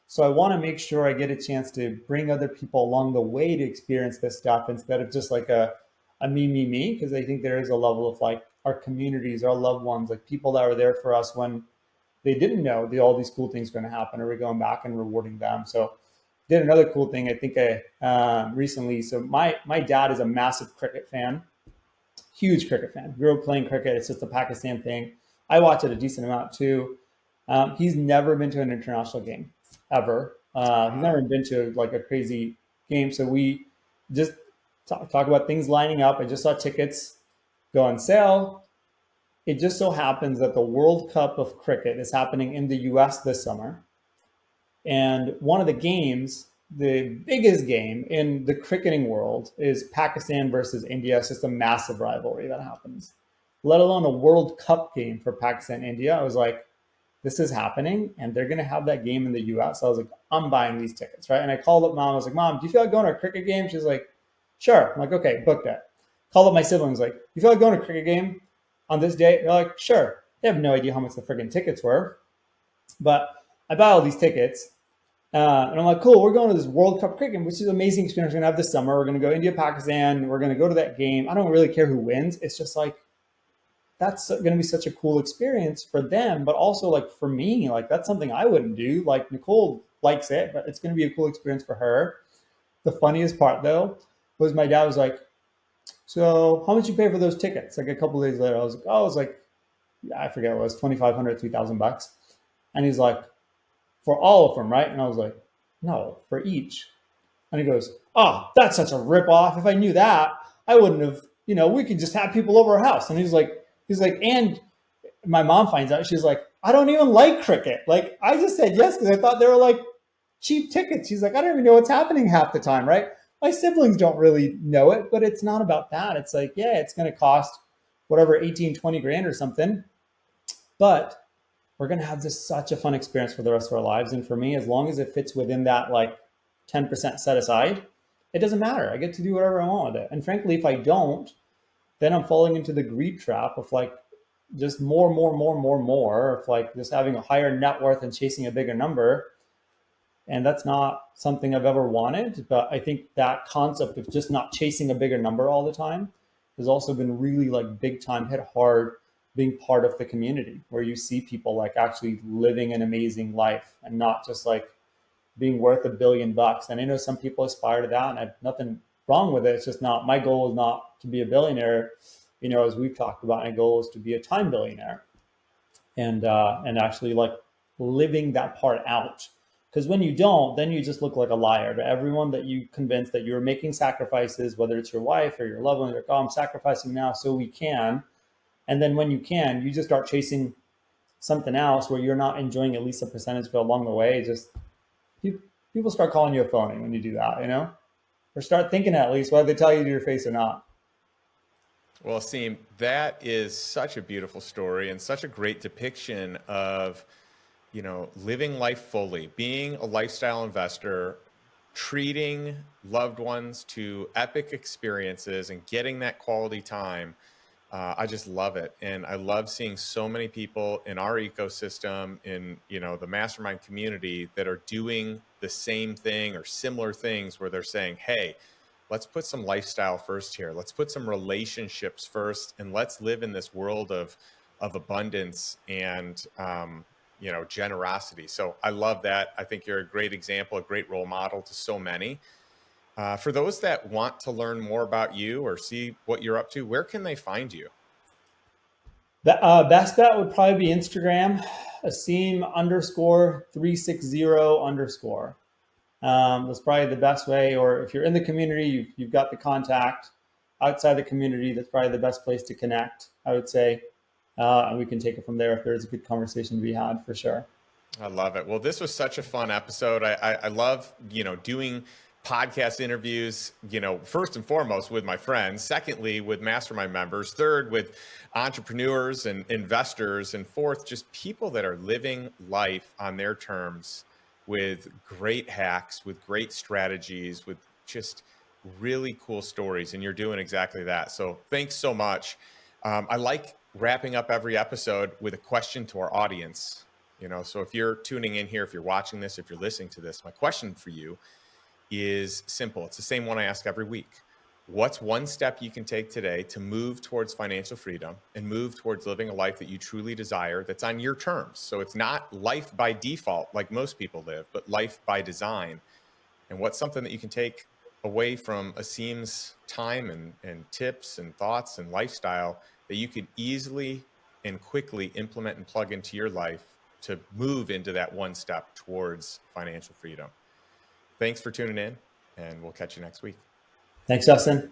So I want to make sure I get a chance to bring other people along the way to experience this stuff instead of just like a me, because I think there is a level of like our communities, our loved ones, like people that are there for us when they didn't know all these cool things going to happen, or we're going back and rewarding them. So did another cool thing. I think I recently. So my dad is a massive cricket fan, huge cricket fan. Grew up playing cricket. It's just a Pakistan thing. I watch it a decent amount too. He's never been to an international game ever. He's Wow. never been to like a crazy game. So we just talk about things lining up. I just saw tickets go on sale. It just so happens that the World Cup of cricket is happening in the US this summer. And one of the games, the biggest game in the cricketing world, is Pakistan versus India. It's just a massive rivalry that happens, let alone a World Cup game for Pakistan, India. I was like, this is happening and they're going to have that game in the US. I was like, I'm buying these tickets, right? And I called up mom. I was like, Mom, do you feel like going to a cricket game? She's like, sure. I'm like, okay, book that. Called up my siblings, like, you feel like going to a cricket game on this day? They're like, sure. They have no idea how much the friggin' tickets were. But I buy all these tickets. And I'm like, cool, we're going to this World Cup cricket, which is an amazing experience we're going to have this summer. We're going to go India, Pakistan. We're going to go to that game. I don't really care who wins. It's just like, that's going to be such a cool experience for them, but also like for me, like that's something I wouldn't do. Like Nicole likes it, but it's going to be a cool experience for her. The funniest part though was my dad was like, so how much you pay for those tickets? Like a couple of days later, I was like, oh, it was like, I forget what it was, 2,500, 3,000 bucks. And he's like, for all of them, right? And I was like, no, for each. And he goes, oh, that's such a ripoff. If I knew that, I wouldn't have, you know, we could just have people over our house. And he's like, and my mom finds out, she's like, I don't even like cricket. Like, I just said yes because I thought they were like cheap tickets. She's like, I don't even know what's happening half the time, right? My siblings don't really know it, but it's not about that. It's like, yeah, it's going to cost whatever, 18, 20 grand or something. But we're going to have just such a fun experience for the rest of our lives. And for me, as long as it fits within that like 10% set aside, it doesn't matter. I get to do whatever I want with it. And frankly, if I don't, then I'm falling into the greed trap of like just more, of like just having a higher net worth and chasing a bigger number. And that's not something I've ever wanted. But I think that concept of just not chasing a bigger number all the time has also been really like big time hit hard being part of the community where you see people like actually living an amazing life and not just like being worth $1 billion. And I know some people aspire to that, and I have nothing wrong with it. It's just not my goal is not to be a billionaire. As we've talked about, my goal is to be a time billionaire and actually like living that part out. Because when you don't, then you just look like a liar to everyone that you convince that you're making sacrifices, whether it's your wife or your loved one. Like, oh, I'm sacrificing now so we can. And then when you can, you just start chasing something else where you're not enjoying at least a percentage of it along the way. Just people start calling you a phony when you do that, or start thinking at least whether they tell you to your face or not. Well, Asim, that is such a beautiful story and such a great depiction of, living life fully, being a lifestyle investor, treating loved ones to epic experiences and getting that quality time. I just love it. And I love seeing so many people in our ecosystem, in, the mastermind community that are doing the same thing or similar things where they're saying, hey, let's put some lifestyle first here. Let's put some relationships first, and let's live in this world of abundance and generosity. So I love that. I think you're a great example, a great role model to so many. For those that want to learn more about you or see what you're up to, where can they find you? The best bet would probably be Instagram, Asim underscore 360 underscore. That's probably the best way. Or if you're in the community, you've got the contact. Outside the community, that's probably the best place to connect, I would say. And we can take it from there if there's a good conversation to be had for sure. I love it. Well, this was such a fun episode. I love, doing podcast interviews, first and foremost with my friends, secondly, with mastermind members, third, with entrepreneurs and investors, and fourth, just people that are living life on their terms with great hacks, with great strategies, with just really cool stories. And you're doing exactly that. So thanks so much. I like wrapping up every episode with a question to our audience. So if you're tuning in here, if you're watching this, if you're listening to this, my question for you is simple. It's the same one I ask every week. What's one step you can take today to move towards financial freedom and move towards living a life that you truly desire that's on your terms? So it's not life by default like most people live, but life by design. And what's something that you can take away from Asim's time and tips and thoughts and lifestyle that you could easily and quickly implement and plug into your life to move into that one step towards financial freedom? Thanks for tuning in, and we'll catch you next week. Thanks, Justin.